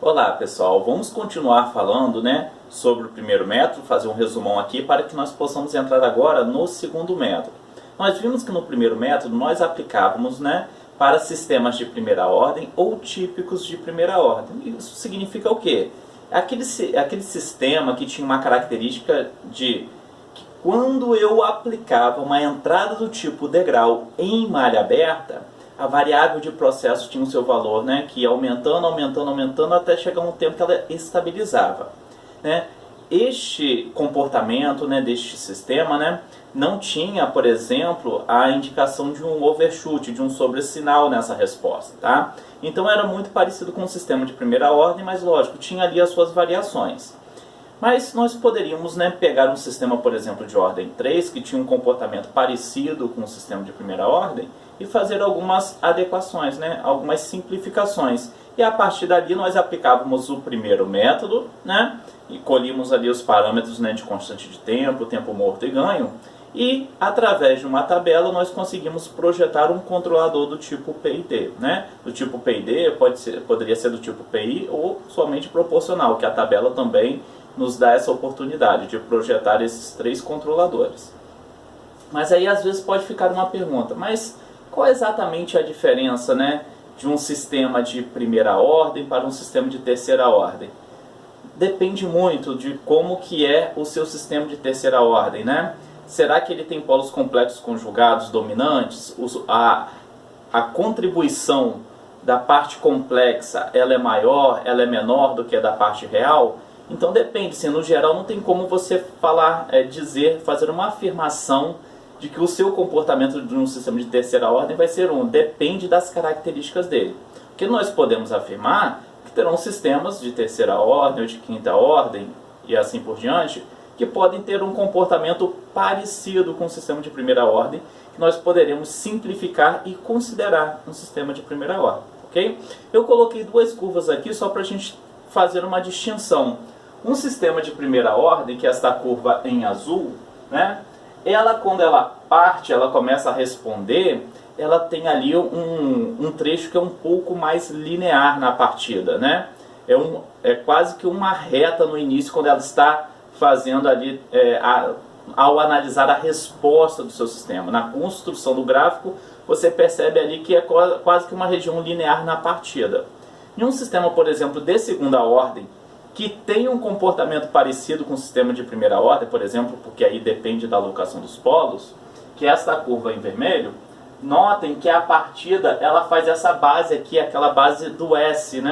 Olá pessoal, vamos continuar falando sobre o primeiro método, fazer um resumão aqui para que nós possamos entrar agora no segundo método. Nós vimos que no primeiro método nós aplicávamos para sistemas de primeira ordem ou típicos de primeira ordem. Isso significa o quê? Aquele sistema que tinha uma característica de que quando eu aplicava uma entrada do tipo degrau em malha aberta, a variável de processo tinha o seu valor, que ia aumentando, aumentando, aumentando, até chegar um tempo que ela estabilizava. Este comportamento deste sistema não tinha, por exemplo, a indicação de um overshoot, de um sobressinal nessa resposta. Tá? Então era muito parecido com o sistema de primeira ordem, mas lógico, tinha ali as suas variações. Mas nós poderíamos pegar um sistema, por exemplo, de ordem 3, que tinha um comportamento parecido com o sistema de primeira ordem, e fazer algumas adequações, algumas simplificações. E a partir dali nós aplicávamos o primeiro método, e colhíamos ali os parâmetros de constante de tempo, tempo morto e ganho, e através de uma tabela nós conseguimos projetar um controlador do tipo PID. Do tipo PID poderia ser do tipo PI ou somente proporcional, que a tabela também nos dá essa oportunidade de projetar esses três controladores. Mas aí às vezes pode ficar uma pergunta, mas qual é exatamente a diferença de um sistema de primeira ordem para um sistema de terceira ordem? Depende muito de como que é o seu sistema de terceira ordem. Será que ele tem polos complexos conjugados dominantes? A contribuição da parte complexa ela é maior, ela é menor do que a da parte real? Então depende, no geral não tem como você falar, fazer uma afirmação de que o seu comportamento de um sistema de terceira ordem vai ser depende das características dele. O que nós podemos afirmar que terão sistemas de terceira ordem ou de quinta ordem e assim por diante, que podem ter um comportamento parecido com o sistema de primeira ordem, que nós poderemos simplificar e considerar um sistema de primeira ordem. Ok? Eu coloquei duas curvas aqui só para a gente fazer uma distinção. Um sistema de primeira ordem, que é esta curva em azul, ela, quando ela parte, ela começa a responder, ela tem ali um trecho que é um pouco mais linear na partida. É quase que uma reta no início, quando ela está fazendo ali, ao analisar a resposta do seu sistema. Na construção do gráfico, você percebe ali que é quase que uma região linear na partida. Em um sistema, por exemplo, de segunda ordem, que tem um comportamento parecido com o sistema de primeira ordem, por exemplo, porque aí depende da alocação dos polos, que é esta curva em vermelho, notem que a partida ela faz essa base aqui, aquela base do S.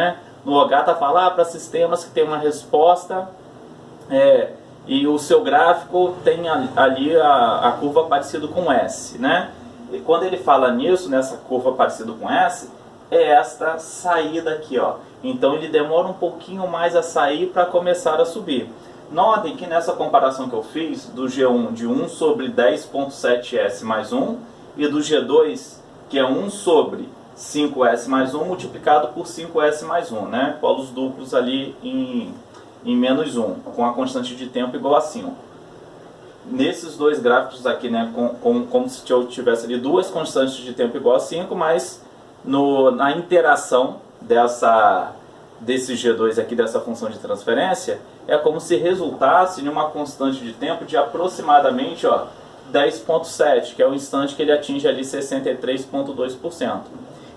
No OGATA fala para sistemas que tem uma resposta e o seu gráfico tem ali a curva parecida com S. E quando ele fala nisso, nessa curva parecida com S, é esta saída aqui, ó. Então ele demora um pouquinho mais a sair para começar a subir. Notem que nessa comparação que eu fiz do G1 de 1 sobre 10.7S mais 1 e do G2 que é 1 sobre 5S mais 1 multiplicado por 5S mais 1, polos duplos ali em menos 1, com a constante de tempo igual a 5. Nesses dois gráficos aqui, como se eu tivesse ali duas constantes de tempo igual a 5, mas na interação desse G2 aqui, dessa função de transferência, é como se resultasse em uma constante de tempo de aproximadamente 10.7, que é o instante que ele atinge ali 63,2%.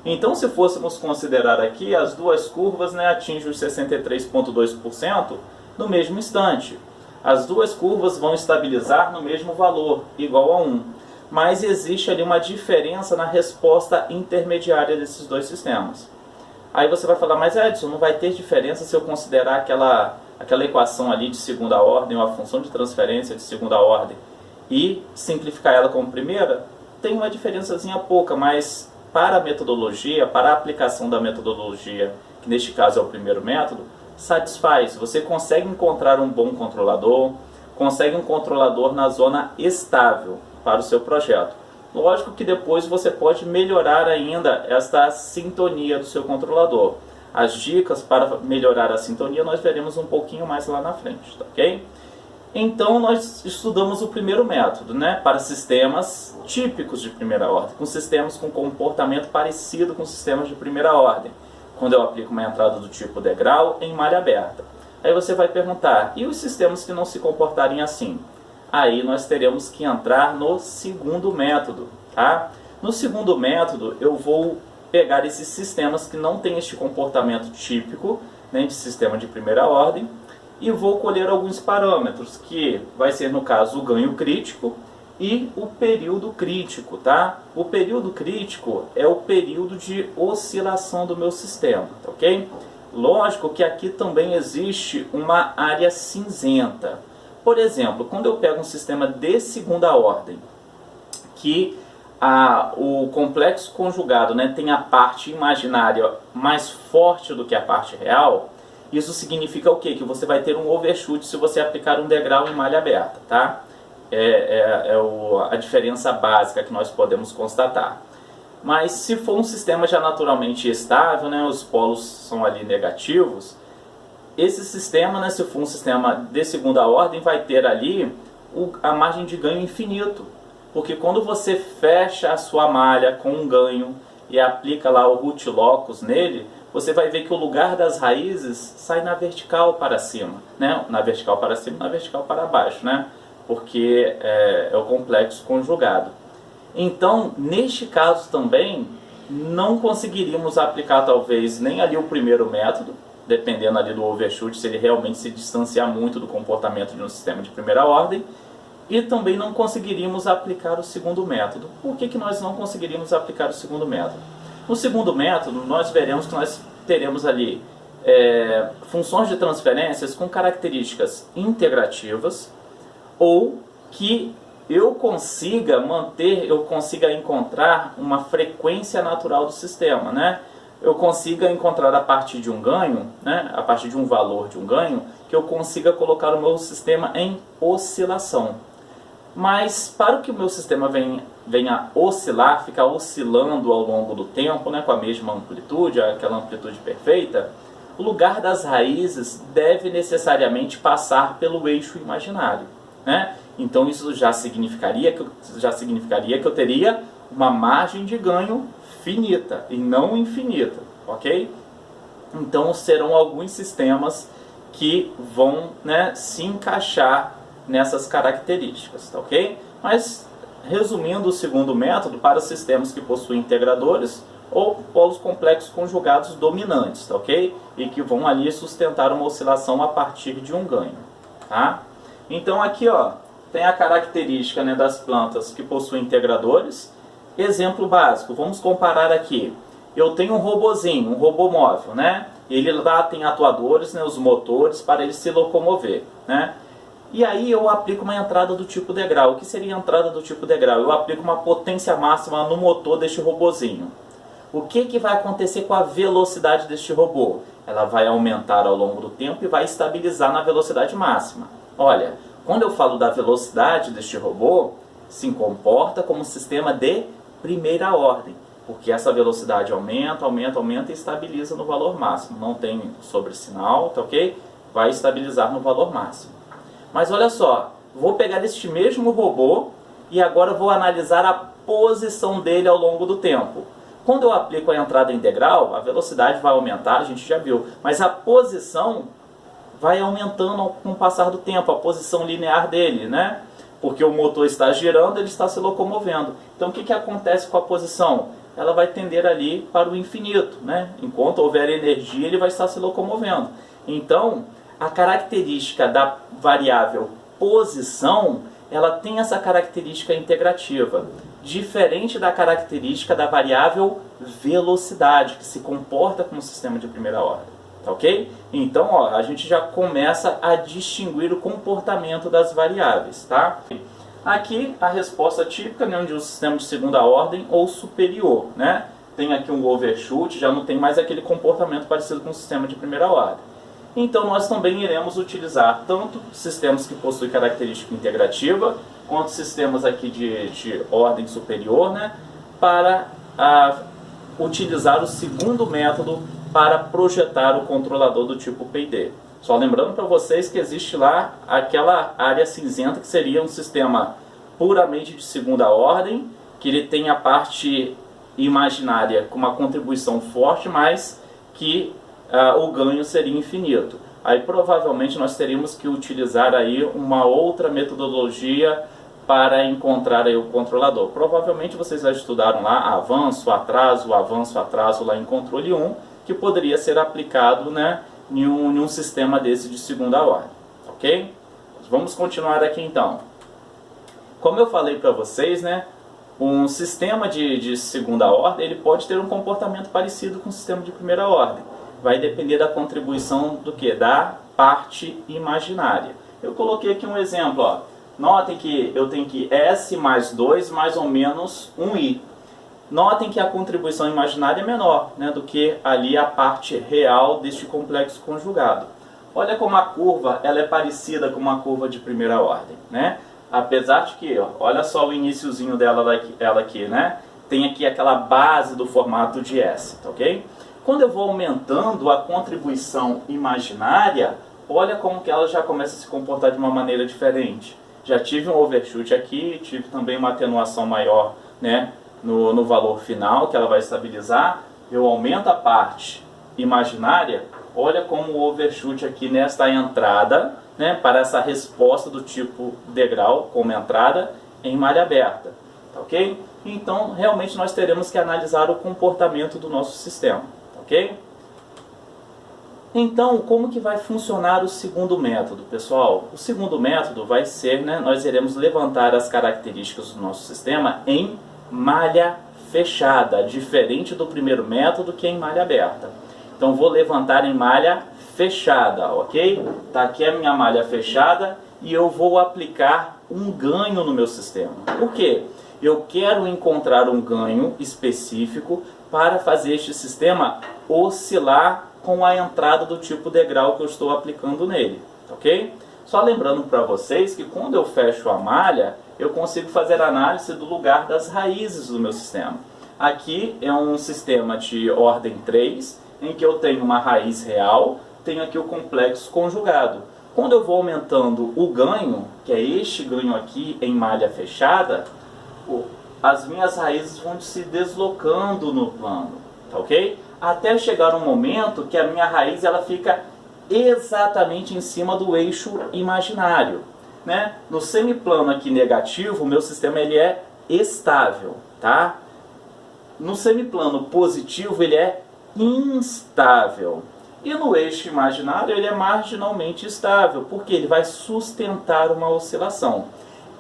Então, se fôssemos considerar aqui, as duas curvas atingem os 63,2% no mesmo instante. As duas curvas vão estabilizar no mesmo valor, igual a 1. Mas existe ali uma diferença na resposta intermediária desses dois sistemas. Aí você vai falar, mas Edson, não vai ter diferença se eu considerar aquela equação ali de segunda ordem, ou a função de transferência de segunda ordem, e simplificar ela como primeira? Tem uma diferençazinha pouca, mas para a metodologia, para a aplicação da metodologia, que neste caso é o primeiro método, satisfaz. Você consegue encontrar um bom controlador, consegue um controlador na zona estável para o seu projeto. Lógico que depois você pode melhorar ainda esta sintonia do seu controlador. As dicas para melhorar a sintonia nós veremos um pouquinho mais lá na frente, tá ok? Então nós estudamos o primeiro método, para sistemas típicos de primeira ordem, com sistemas com comportamento parecido com sistemas de primeira ordem. quando eu aplico uma entrada do tipo degrau em malha aberta. Aí você vai perguntar, e os sistemas que não se comportarem assim? Aí nós teremos que entrar no segundo método, tá? No segundo método eu vou pegar esses sistemas que não têm este comportamento típico, né, de sistema de primeira ordem, e vou colher alguns parâmetros, que vai ser no caso o ganho crítico e o período crítico, tá? O período crítico é o período de oscilação do meu sistema, tá, ok? Lógico que aqui também existe uma área cinzenta. Por exemplo, quando eu pego um sistema de segunda ordem, que o complexo conjugado, né, tem a parte imaginária mais forte do que a parte real, isso significa o quê? Que você vai ter um overshoot se você aplicar um degrau em malha aberta, tá? A diferença básica que nós podemos constatar. Mas se for um sistema já naturalmente estável, né, os polos são ali negativos, esse sistema, né, se for um sistema de segunda ordem, vai ter ali a margem de ganho infinito. Porque quando você fecha a sua malha com um ganho e aplica lá o root locus nele, você vai ver que o lugar das raízes sai na vertical para cima, né? Na vertical para cima, na vertical para baixo, né? Porque é o complexo conjugado. Então, neste caso também, não conseguiríamos aplicar talvez nem ali o primeiro método, dependendo ali do overshoot, se ele realmente se distanciar muito do comportamento de um sistema de primeira ordem, e também não conseguiríamos aplicar o segundo método. Por que nós não conseguiríamos aplicar o segundo método? No segundo método, nós veremos que nós teremos ali funções de transferências com características integrativas, ou que eu consiga encontrar uma frequência natural do sistema, né? Eu consiga encontrar a partir de um ganho, né? A partir de um valor de um ganho, que eu consiga colocar o meu sistema em oscilação. Mas para que o meu sistema venha oscilar, ficar oscilando ao longo do tempo, né, com a mesma amplitude, aquela amplitude perfeita, o lugar das raízes deve necessariamente passar pelo eixo imaginário, né? Então isso já significaria que eu teria uma margem de ganho finita e não infinita, ok? Então serão alguns sistemas que vão, né, se encaixar nessas características, tá, ok? Mas, resumindo o segundo método, para sistemas que possuem integradores ou polos complexos conjugados dominantes, tá, ok? E que vão ali sustentar uma oscilação a partir de um ganho, tá? Então aqui, ó, tem a característica, né, das plantas que possuem integradores. Exemplo básico, vamos comparar aqui. Eu tenho um robozinho, um robô móvel, né? Ele lá tem atuadores, né, os motores, para ele se locomover, né? E aí eu aplico uma entrada do tipo degrau. O que seria a entrada do tipo degrau? Eu aplico uma potência máxima no motor deste robozinho. O que vai acontecer com a velocidade deste robô? Ela vai aumentar ao longo do tempo e vai estabilizar na velocidade máxima. Olha, quando eu falo da velocidade deste robô, se comporta como um sistema de primeira ordem, porque essa velocidade aumenta, aumenta, aumenta e estabiliza no valor máximo. Não tem sobressinal, tá ok? Vai estabilizar no valor máximo. Mas olha só, vou pegar este mesmo robô e agora vou analisar a posição dele ao longo do tempo. Quando eu aplico a entrada integral, a velocidade vai aumentar, a gente já viu, mas a posição vai aumentando com o passar do tempo, a posição linear dele, né? Porque o motor está girando, ele está se locomovendo. Então o que acontece com a posição? Ela vai tender ali para o infinito, né? Enquanto houver energia, ele vai estar se locomovendo. Então, a característica da variável posição, ela tem essa característica integrativa, diferente da característica da variável velocidade, que se comporta como um sistema de primeira ordem, tá ok? Então, ó, a gente já começa a distinguir o comportamento das variáveis, tá? Aqui a resposta típica, né, onde o sistema de segunda ordem ou superior, né? Tem aqui um overshoot, já não tem mais aquele comportamento parecido com o sistema de primeira ordem. Então nós também iremos utilizar tanto sistemas que possuem característica integrativa, quanto sistemas aqui de ordem superior, né, para utilizar o segundo método para projetar o controlador do tipo PID. Só lembrando para vocês que existe lá aquela área cinzenta que seria um sistema puramente de segunda ordem, que ele tem a parte imaginária com uma contribuição forte, mas que o ganho seria infinito. Aí provavelmente nós teríamos que utilizar aí uma outra metodologia para encontrar aí o controlador. Provavelmente vocês já estudaram lá avanço, atraso lá em controle 1, que poderia ser aplicado, né, em um sistema desse de segunda ordem, ok? Vamos continuar aqui então. Como eu falei para vocês, né, um sistema de segunda ordem ele pode ter um comportamento parecido com o sistema de primeira ordem. Vai depender da contribuição do que? Da parte imaginária. Eu coloquei aqui um exemplo, ó. Notem que eu tenho que S mais 2 mais ou menos 1i. Notem que a contribuição imaginária é menor, né, do que ali a parte real deste complexo conjugado. Olha como a curva ela é parecida com uma curva de primeira ordem, né? Apesar de que, ó, olha só o iniciozinho dela aqui, né? Tem aqui aquela base do formato de S, tá ok? Quando eu vou aumentando a contribuição imaginária, olha como que ela já começa a se comportar de uma maneira diferente. Já tive um overshoot aqui, tive também uma atenuação maior, né, no valor final, que ela vai estabilizar. Eu aumento a parte imaginária, olha como o overshoot aqui nesta entrada, né, para essa resposta do tipo degrau como entrada em malha aberta, tá ok? Então, realmente nós teremos que analisar o comportamento do nosso sistema, tá ok? Então, como que vai funcionar o segundo método, pessoal? O segundo método vai ser, né, nós iremos levantar as características do nosso sistema em malha fechada, diferente do primeiro método que é em malha aberta. Então, vou levantar em malha fechada, ok? Tá aqui a minha malha fechada e eu vou aplicar um ganho no meu sistema. Por quê? Eu quero encontrar um ganho específico para fazer este sistema oscilar com a entrada do tipo degrau que eu estou aplicando nele, ok? Só lembrando para vocês que quando eu fecho a malha, eu consigo fazer análise do lugar das raízes do meu sistema. Aqui é um sistema de ordem 3, em que eu tenho uma raiz real, tenho aqui o complexo conjugado. Quando eu vou aumentando o ganho, que é este ganho aqui em malha fechada, as minhas raízes vão se deslocando no plano, tá ok? Até chegar um momento que a minha raiz ela fica exatamente em cima do eixo imaginário, né? No semiplano aqui negativo, o meu sistema ele é estável, tá? No semiplano positivo ele é instável. E no eixo imaginário ele é marginalmente estável, porque ele vai sustentar uma oscilação.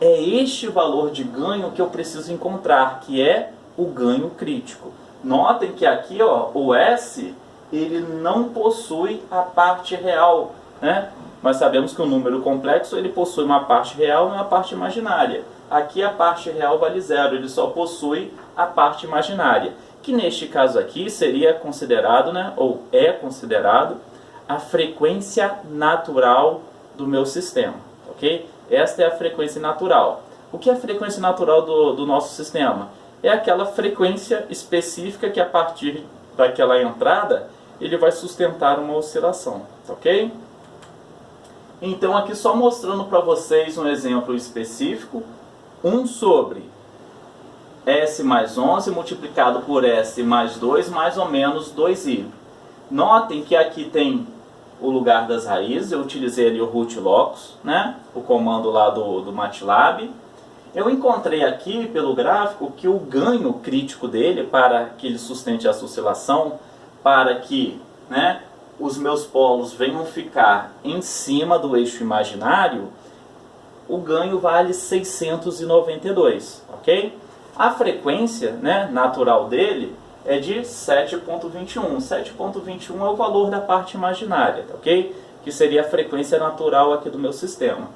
É este valor de ganho que eu preciso encontrar, que é o ganho crítico. Notem que aqui, ó, o S ele não possui a parte real, né? Nós sabemos que o número complexo ele possui uma parte real e uma parte imaginária. Aqui a parte real vale 0, ele só possui a parte imaginária, que neste caso aqui seria considerado, né, ou é considerado a frequência natural do meu sistema, ok? Esta é a frequência natural. O que é a frequência natural do nosso sistema? É aquela frequência específica que a partir daquela entrada ele vai sustentar uma oscilação, ok? Então aqui só mostrando para vocês um exemplo específico, 1 sobre S mais 11 multiplicado por S mais 2 mais ou menos 2i. Notem que aqui tem o lugar das raízes, eu utilizei ali o root locus, né? O comando lá do MATLAB. Eu encontrei aqui pelo gráfico que o ganho crítico dele, para que ele sustente essa oscilação, para que, né, os meus polos venham ficar em cima do eixo imaginário, o ganho vale 692, ok? A frequência, né, natural dele é de 7.21. 7.21 é o valor da parte imaginária, ok? Que seria a frequência natural aqui do meu sistema.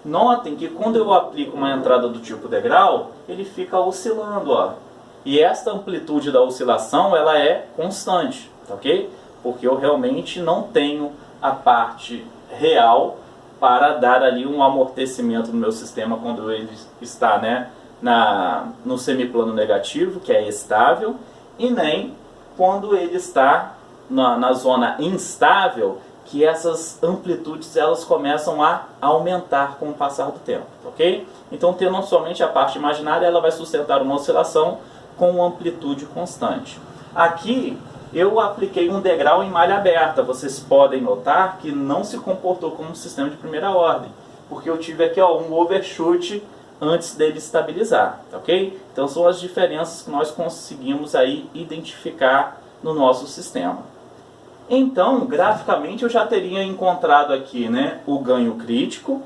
Notem que quando eu aplico uma entrada do tipo degrau, ele fica oscilando, ó. E esta amplitude da oscilação, ela é constante, ok? Porque eu realmente não tenho a parte real para dar ali um amortecimento no meu sistema quando ele está, né, no semiplano negativo, que é estável, e nem quando ele está na zona instável, que essas amplitudes elas começam a aumentar com o passar do tempo, ok? Então, tendo somente a parte imaginária, ela vai sustentar uma oscilação com amplitude constante. Aqui, eu apliquei um degrau em malha aberta. Vocês podem notar que não se comportou como um sistema de primeira ordem, porque eu tive aqui ó, um overshoot antes dele estabilizar, ok? Então são as diferenças que nós conseguimos aí identificar no nosso sistema. Então, graficamente eu já teria encontrado aqui, né, o ganho crítico.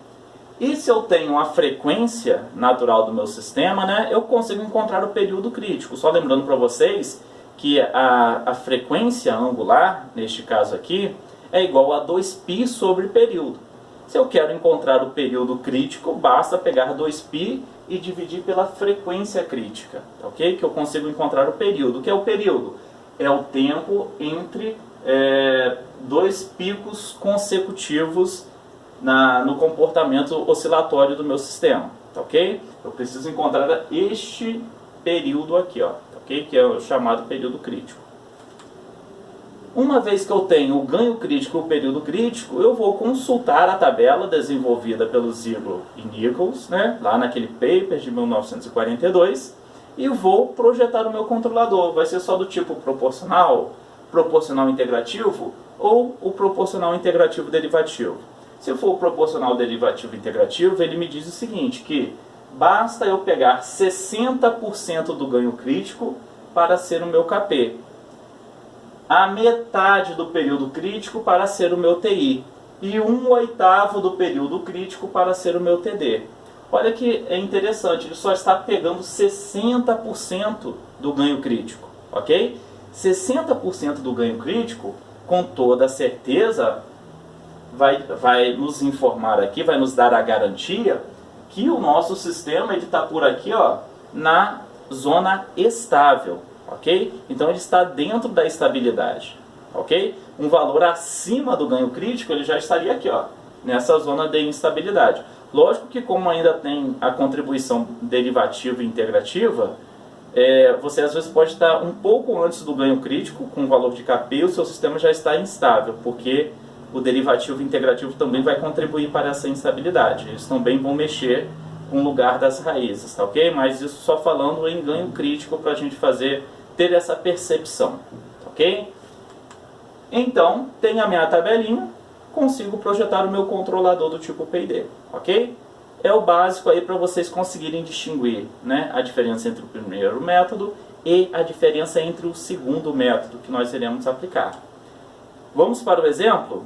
E se eu tenho a frequência natural do meu sistema, né, eu consigo encontrar o período crítico. Só lembrando para vocês que a frequência angular, neste caso aqui, é igual a 2π sobre período. Se eu quero encontrar o período crítico, basta pegar 2π e dividir pela frequência crítica, ok? Que eu consigo encontrar o período. O que é o período? É o tempo entre dois picos consecutivos no comportamento oscilatório do meu sistema, tá ok? Eu preciso encontrar este período aqui, ó, tá ok? Que é o chamado período crítico. Uma vez que eu tenho o ganho crítico e o período crítico, eu vou consultar a tabela desenvolvida pelo Ziegler e Nichols, né, lá naquele paper de 1942, e vou projetar o meu controlador. Vai ser só do tipo proporcional, proporcional integrativo ou o proporcional integrativo derivativo. Se for o proporcional derivativo integrativo, ele me diz o seguinte, que basta eu pegar 60% do ganho crítico para ser o meu Kp, a metade do período crítico para ser o meu Ti e 1/8 do período crítico para ser o meu Td. Olha que é interessante, ele só está pegando 60% do ganho crítico, ok? 60% do ganho crítico, com toda certeza, vai nos informar aqui, vai nos dar a garantia que o nosso sistema está por aqui, ó, na zona estável, ok? Então ele está dentro da estabilidade, ok? Um valor acima do ganho crítico, ele já estaria aqui, ó, nessa zona de instabilidade. Lógico que como ainda tem a contribuição derivativa e integrativa, você às vezes pode estar um pouco antes do ganho crítico, com o valor de Kp, e o seu sistema já está instável, porque o derivativo integrativo também vai contribuir para essa instabilidade. Eles também vão mexer com o lugar das raízes, tá ok? Mas isso só falando em ganho crítico para a gente ter essa percepção, ok? Então, tenho a minha tabelinha, consigo projetar o meu controlador do tipo PID, ok? É o básico aí para vocês conseguirem distinguir, né, a diferença entre o primeiro método e a diferença entre o segundo método que nós iremos aplicar. Vamos para o exemplo?